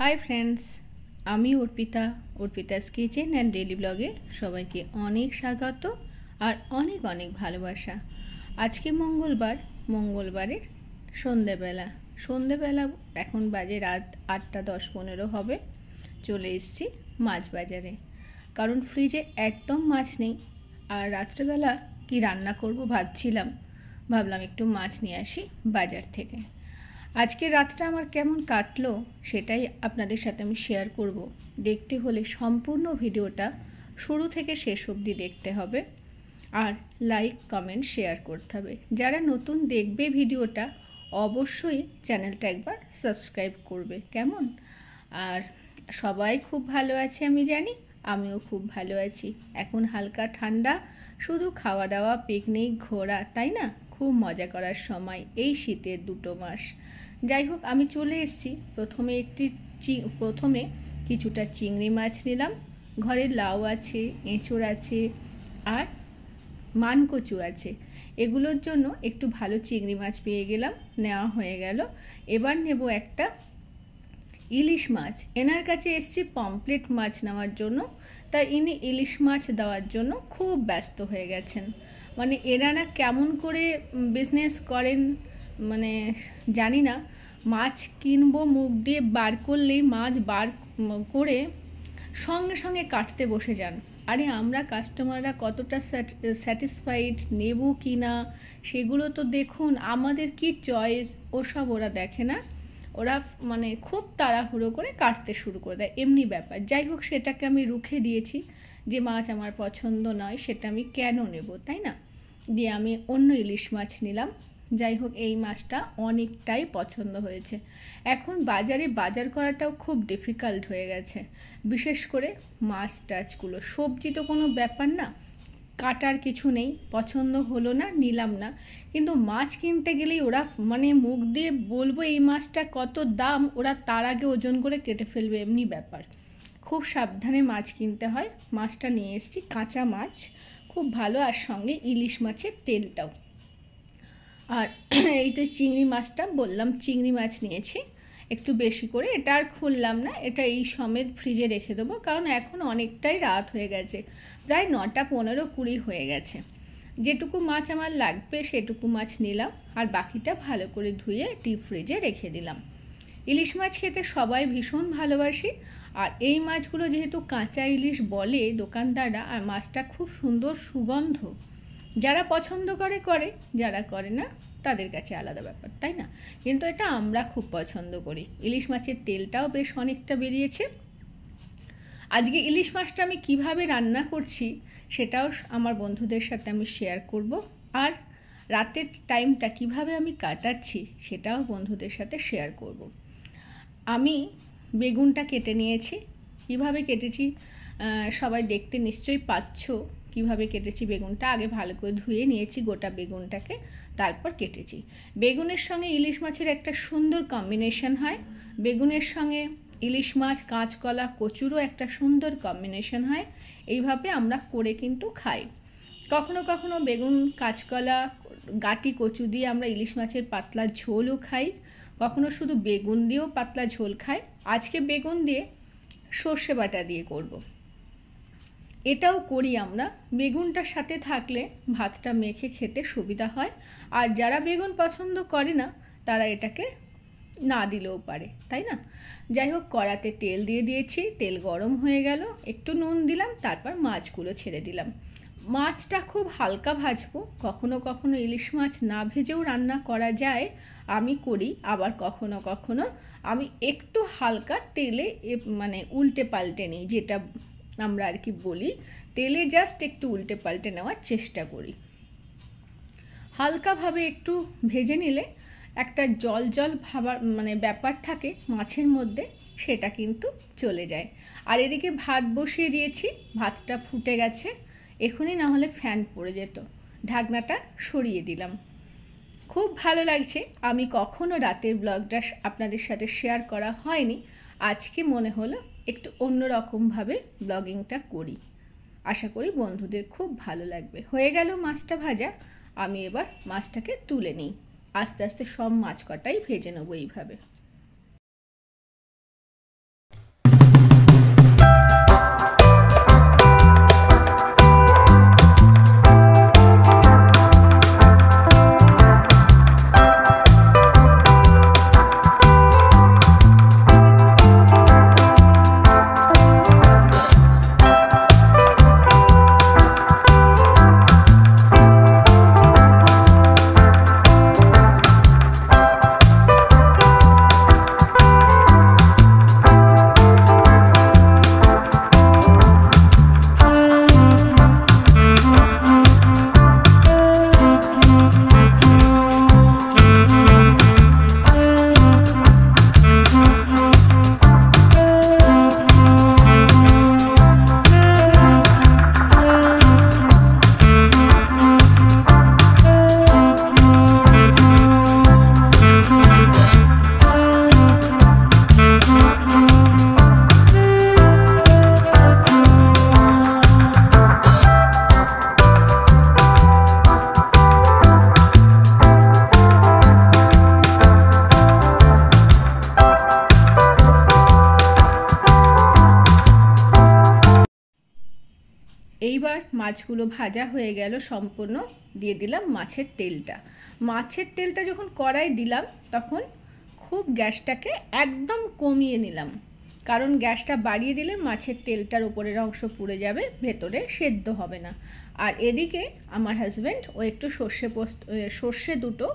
Hi friends, আমি Arpita's kitchen and daily ব্লগে সবাইকে অনেক স্বাগত আর অনেক অনেক ভালোবাসা। আজকে মঙ্গলবারের সন্ধেবেলা এখন বাজে রাত 8:10-15 হবে। চলে এসেছি মাছ বাজারে, কারণ ফ্রিজে একদম মাছ নেই। আর রাত্রেবেলা কি রান্না করব ভাবলাম একটু মাছ নিয়ে আসি বাজার থেকে। আজকের রাতটা আমার কেমন কাটলো সেটাই আপনাদের সাথে আমি শেয়ার করব। দেখতে হলে সম্পূর্ণ ভিডিওটা শুরু থেকে শেষ অবধি দেখতে হবে, আর লাইক কমেন্ট শেয়ার করতে হবে। যারা নতুন দেখবে ভিডিওটা অবশ্যই চ্যানেলটা একবার সাবস্ক্রাইব করবে, কেমন? আর সবাই খুব ভালো আছে আমি জানি, আমিও খুব ভালো আছি। এখন হালকা ঠান্ডা, শুধু খাওয়া দাওয়া, পিকনিক, ঘোরা, তাই না? খুব মজা করার সময় এই শীতের 2 মাস। যাই হোক, আমি চলে এসেছি। প্রথমে কিছুটা চিংড়ি মাছ নিলাম। ঘরে লাউ আছে, এঁচোড় আছে আর মানকচু আছে। এগুলোর জন্য একটু ভালো চিংড়ি মাছ পেয়ে গেলাম, নেওয়া হয়ে গেল। এবার নেব একটা ইলিশ মাছ। এনার কাছে এসেছি পমফ্রেট মাছ নেওয়ার জন্য, তাই ইনি ইলিশ মাছ দেওয়ার জন্য খুব ব্যস্ত হয়ে গেছেন। মানে এনারা কেমন করে বিজনেস করেন মানে জানি না। মাছ কিনবো, মুখ দিয়ে বার করলেই মাছ বার করে সঙ্গে সঙ্গে কাটতে বসে যান। আরে আমরা কাস্টমাররা কতটা স্যাটিসফাইড নেব কি না সেগুলো তো দেখুন। আমাদের কি চয়েস ওসব ওরা দেখে না। ওরা মানে খুব তাড়াহুড়ো করে কাটতে শুরু করে দেয়, এমনি ব্যাপার। যাই হোক, সেটাকে আমি রুখে দিয়েছি যে মাছ আমার পছন্দ নয়, সেটা আমি কেন নেব, তাই না? দিয়ে আমি অন্য ইলিশ মাছ নিলাম। যাই হোক, এই মাছটা অনেকটাই পছন্দ হয়েছে। এখন বাজার করাটাও খুব ডিফিকাল্ট হয়ে গেছে, বিশেষ করে মাছ টাছগুলো। সবজি তো কোনো ব্যাপার না, কাটার কিছু নেই, পছন্দ হলো না, নিলাম না। কিন্তু মাছ কিনতে গেলেই ওরা মানে মুখ দিয়ে বলবো এই মাছটা কত দাম, ওরা তার আগে ওজন করে কেটে ফেলবে, এমনি ব্যাপার। খুব সাবধানে মাছ কিনতে হয়। মাছটা নিয়ে এসেছি, কাঁচা মাছ, খুব ভালো, আর সঙ্গে ইলিশ মাছের তেলটাও। আর এইটা চিংড়ি মাছটা বললাম, চিংড়ি মাছ নিয়েছি একটু বেশি করে। এটা আর খুললাম না, এটা এই সমেত ফ্রিজে রেখে দেবো, কারণ এখন অনেকটাই রাত হয়ে গেছে, প্রায় 9:15-20 হয়ে গেছে। যেটুকু মাছ আমার লাগবে সেটুকু মাছ নিলাম, আর বাকিটা ভালো করে ধুয়ে ডিপ ফ্রিজে রেখে দিলাম। ইলিশ মাছ খেতে সবাই ভীষণ ভালোবাসি, আর এই মাছগুলো যেহেতু কাঁচা ইলিশ বলে দোকানদাররা, আর মাছটা খুব সুন্দর সুগন্ধ। যারা পছন্দ করে, যারা করে না তাদের কাছে আলাদা ব্যাপার, তাই না? কিন্তু এটা আমরা খুব পছন্দ করি। ইলিশ মাছের তেলটাও বেশ অনেকটা বেরিয়েছে। আজকে ইলিশ মাছটা আমি কিভাবে রান্না করছি সেটাও আমার বন্ধুদের সাথে আমি শেয়ার করব, আর রাতের টাইমটা কিভাবে আমি কাটাচ্ছি সেটাও বন্ধুদের সাথে শেয়ার করব। আমি বেগুনটা কেটে নিয়েছি। কিভাবে কেটেছি সবাই দেখতে নিশ্চয়ই পাচ্ছ। কিভাবে কেটেছি বেগুনটা, আগে ভালো করে ধুয়ে নিয়েছি গোটা বেগুনটাকে, তারপর কেটেছি। বেগুনের সঙ্গে ইলিশ মাছের একটা সুন্দর কম্বিনেশন হয়। বেগুনের সঙ্গে ইলিশ মাছ, কাঁচকলা, কচুরও একটা সুন্দর কম্বিনেশন হয়। এইভাবে আমরা করে কিন্তু খাই। কখনো কখনো বেগুন, কাঁচকলা, গাটি কচু দিয়ে আমরা ইলিশ মাছের পাতলা ঝোলও খাই। কখনো শুধু বেগুন দিয়েও পাতলা ঝোল খাই। আজকে বেগুন দিয়ে সর্ষে বাটা দিয়ে করব। এটাও করি আমরা। বেগুনটার সাথে থাকলে ভাতটা মেখে খেতে সুবিধা হয়। আর যারা বেগুন পছন্দ করে না তারা এটাকে না দিলেও পারে, তাই না? যাই হোক, কড়াতে তেল দিয়ে দিয়েছি, তেল গরম হয়ে গেল, একটু নুন দিলাম, তারপর মাছগুলো ছেড়ে দিলাম। মাছটা খুব হালকা ভাজবো। কখনো কখনো ইলিশ মাছ না ভেজেও রান্না করা যায়, আমি করি। আবার কখনো কখনো আমি একটু হালকা তেলে মানে উল্টে পাল্টে নিই, যেটা আমরা আর কি বলি, তেলে জাস্ট একটু উল্টে পাল্টে নেওয়ার চেষ্টা করি। হালকাভাবে একটু ভেজে নিলে একটা জল ভাবার মানে ব্যাপার থাকে মাছের মধ্যে, সেটা কিন্তু চলে যায়। আর এদিকে ভাত বসিয়ে দিয়েছি, ভাতটা ফুটে গেছে। এখনই না হলে ফ্যান পড়ে যেত। ঢাকনাটা সরিয়ে দিলাম। খুব ভালো লাগছে। আমি কখনো রাতের ব্লগটা আপনাদের সাথে শেয়ার করা হয়নি, আজকে মনে হলো একটু অন্যরকমভাবে ব্লগিংটা করি। আশা করি বন্ধুদের খুব ভালো লাগবে। হয়ে গেল মাছটা ভাজা। আমি এবার মাছটাকে তুলে নিই। আস্তে আস্তে সব মাছ কটাই ভেজে নেবো এইভাবে। এবার মাছগুলো ভাজা হয়ে গেল সম্পূর্ণ, দিয়ে দিলাম মাছের তেলটা। মাছের তেলটা যখন কড়াই দিলাম তখন খুব গ্যাসটাকে একদম কমিয়ে নিলাম, কারণ গ্যাসটা বাড়িয়ে দিলে মাছের তেলটার উপরের অংশ পুড়ে যাবে, ভেতরে সেদ্ধ হবে না। আর এদিকে আমার হাজব্যান্ড ও একটু সর্ষে দুটো,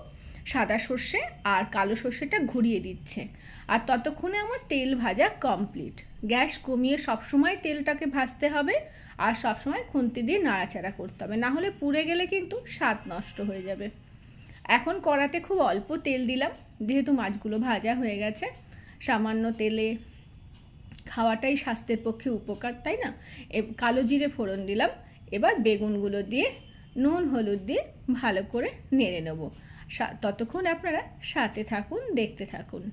সাদা সর্ষে আর কালো সর্ষেটা ঘুরিয়ে দিচ্ছে। আর ততক্ষণে আমার তেল ভাজা কমপ্লিট। গ্যাস কমিয়ে সবসময় তেলটাকে ভাজতে হবে আর সবসময় খুন্তি দিয়ে নাড়াচাড়া করতে হবে, না হলে পুড়ে গেলে কিন্তু স্বাদ নষ্ট হয়ে যাবে। এখন কড়াতে খুব অল্প তেল দিলাম, যেহেতু মাছগুলো ভাজা হয়ে গেছে। সামান্য তেলে খাওয়াটাই স্বাস্থ্যের পক্ষে উপকার, তাই না? কালো জিরে ফোড়ন দিলাম। এবার বেগুনগুলো দিয়ে নুন হলুদ দিয়ে ভালো করে নেড়ে নেব। ততক্ষণ আপনারা সাথে থাকুন, দেখতে থাকুন।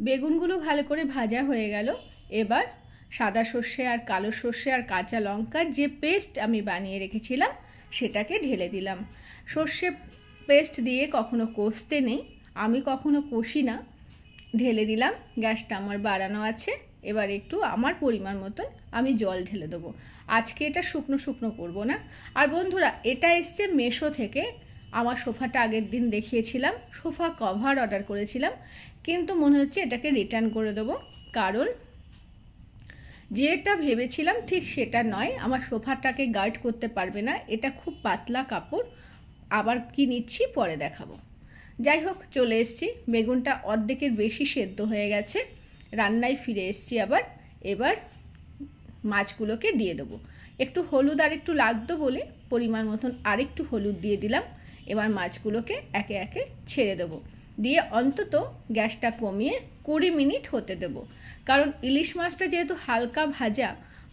বেগুনগুলো ভালো করে ভাজা হয়ে গেল। এবার সাদা সর্ষে আর কালো সর্ষে আর কাঁচা লঙ্কার যে পেস্ট আমি বানিয়ে রেখেছিলাম সেটাকে ঢেলে দিলাম। সর্ষে পেস্ট দিয়ে কখনো কষতে নেই, আমি কখনো কষি না। ঢেলে দিলাম, গ্যাসটা আমার বাড়ানো আছে। এবার একটু আমার পরিমাণ মতন আমি জল ঢেলে দেবো। আজকে এটা শুকনো শুকনো করবো না। আর বন্ধুরা, এটা এসছে মেশো থেকে। আমার সোফাটা আগের দিন দেখিয়েছিলাম, সোফা কভার অর্ডার করেছিলাম, কিন্তু মনে হচ্ছে এটাকে রিটার্ন করে দেবো, কারণ যেটা ভেবেছিলাম ঠিক সেটা নয়। আমার সোফাটাকে গার্ড করতে পারবে না, এটা খুব পাতলা কাপড়। আবার কি নিচ্ছি পরে দেখাবো। যাই হোক, চলে এসেছি। বেগুনটা অর্ধেকের বেশি সেদ্ধ হয়ে গেছে। রান্নায় ফিরে এসেছি আবার। এবার মাছগুলোকে দিয়ে দেবো। একটু হলুদ আর একটু লাগতো বলে পরিমাণ মতন আরেকটু হলুদ দিয়ে দিলাম। এবার মাছগুলোকে একে একে ছেড়ে দেবো, দিয়ে অন্তত গ্যাসটা কমিয়ে 20 মিনিট হতে দেব। কারণ ইলিশ মাছটা যেহেতু হালকা ভাজা,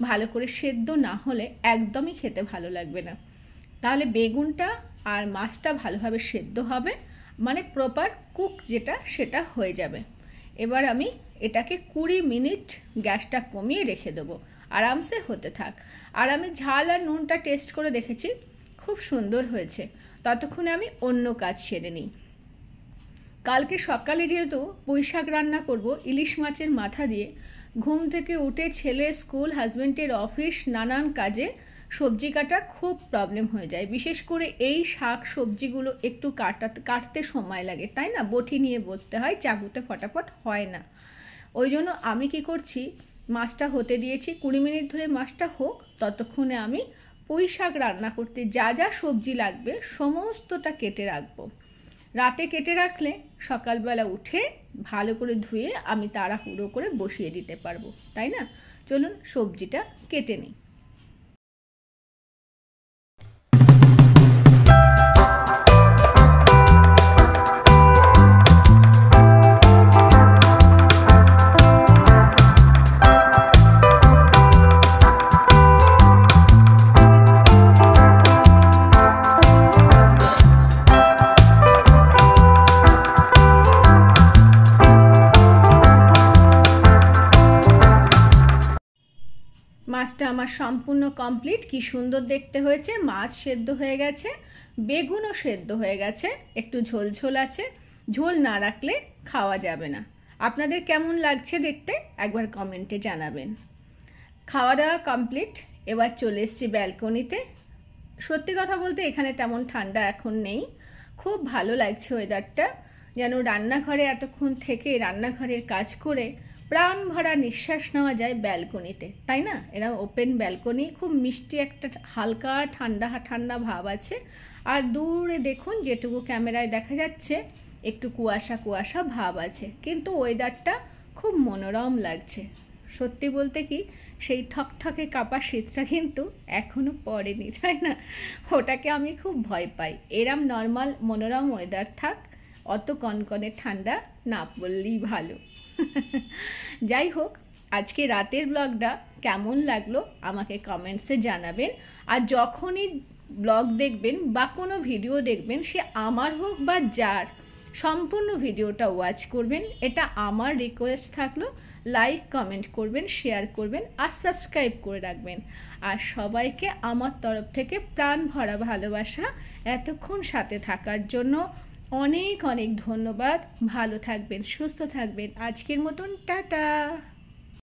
ভালো করে সেদ্ধ না হলে একদমই খেতে ভালো লাগবে না। তাহলে বেগুনটা আর মাছটা ভালোভাবে সেদ্ধ হবে, মানে প্রপার কুক যেটা, সেটা হয়ে যাবে। এবার আমি এটাকে 20 মিনিট গ্যাসটা কমিয়ে রেখে দেবো, আরামসে হতে থাক। আর আমি ঝাল আর নুনটা টেস্ট করে দেখেছি, খুব সুন্দর হয়েছে। ততক্ষণে আমি অন্য কাজ সেরে নিই। কালকে সকালে যেহেতু পুঁই শাক রান্না করব ইলিশ মাছের মাথা দিয়ে, ঘুম থেকে উঠে ছেলে স্কুল, হাজব্যান্ডের অফিস, নানান কাজে সবজি কাটা খুব প্রবলেম হয়ে যায়। বিশেষ করে এই শাক সবজিগুলো একটু কাটতে সময় লাগে, তাই না? বটি নিয়ে বসতে হয়, চাকুতে ফটাফট হয় না। ওই জন্য আমি কি করছি, মাছটা হতে দিয়েছি 20 মিনিট ধরে। মাছটা হোক, ততক্ষণে আমি পুঁই শাক রান্না করতে যা যা সবজি লাগবে সমস্তটা কেটে রাখবো। রাতে কেটে রাখলে সকালবেলা উঠে ভালো করে ধুয়ে আমি তাড়াহুড়ো করে বসিয়ে দিতে পারবো, তাই না? চলুন সবজিটা কেটে নিই। মাছটা আমার সম্পূর্ণ কমপ্লিট। কি সুন্দর দেখতে হয়েছে। মাছ সেদ্ধ হয়ে গেছে, বেগুনও সেদ্ধ হয়ে গেছে, একটু ঝোল ঝোল আছে। ঝোল না রাখলে খাওয়া যাবে না। আপনাদের কেমন লাগছে দেখতে একবার কমেন্টে জানাবেন। খাওয়া দাওয়া কমপ্লিট। এবার চলে এসেছি ব্যালকনিতে। সত্যি কথা বলতে এখানে তেমন ঠান্ডা এখন নেই, খুব ভালো লাগছে ওয়েদারটা। যেন রান্নাঘরে এতক্ষণ থেকে রান্নাঘরের কাজ করে প্রাণ ভরা নিঃশ্বাস নেওয়া যায় ব্যালকনিতে, তাই না? এরা ওপেন ব্যালকনি, খুব মিষ্টি একটা হালকা ঠান্ডা ঠান্ডা ভাব আছে। আর দূরে দেখুন, যেটুকু ক্যামেরায় দেখা যাচ্ছে একটু কুয়াশা কুয়াশা ভাব আছে, কিন্তু ওয়েদারটা খুব মনোরম লাগছে। সত্যি বলতে কি সেই ঠকঠকে কাপা শীতটা কিন্তু এখনও পড়েনি, তাই না? ওটাকে আমি খুব ভয় পাই। এরম নর্মাল মনোরম ওয়েদার থাক, অত কনকনে ঠান্ডা না পড়লেই ভালো। যাই হোক, আজকে রাতের ব্লগটা কেমন লাগলো আমাকে কমেন্টসে জানাবেন। আর যখনই ব্লগ দেখবেন বা কোনো ভিডিও দেখবেন, সে আমার হোক বা যার, সম্পূর্ণ ভিডিওটা ওয়াচ করবেন, এটা আমার রিকোয়েস্ট থাকলো। লাইক কমেন্ট করবেন, শেয়ার করবেন আর সাবস্ক্রাইব করে রাখবেন। আর সবাইকে আমার তরফ থেকে প্রাণ ভরা ভালোবাসা। এতক্ষণ সাথে থাকার জন্য অনেক অনেক ধন্যবাদ। ভালো থাকবেন, সুস্থ থাকবেন। আজকের মতন টাটা।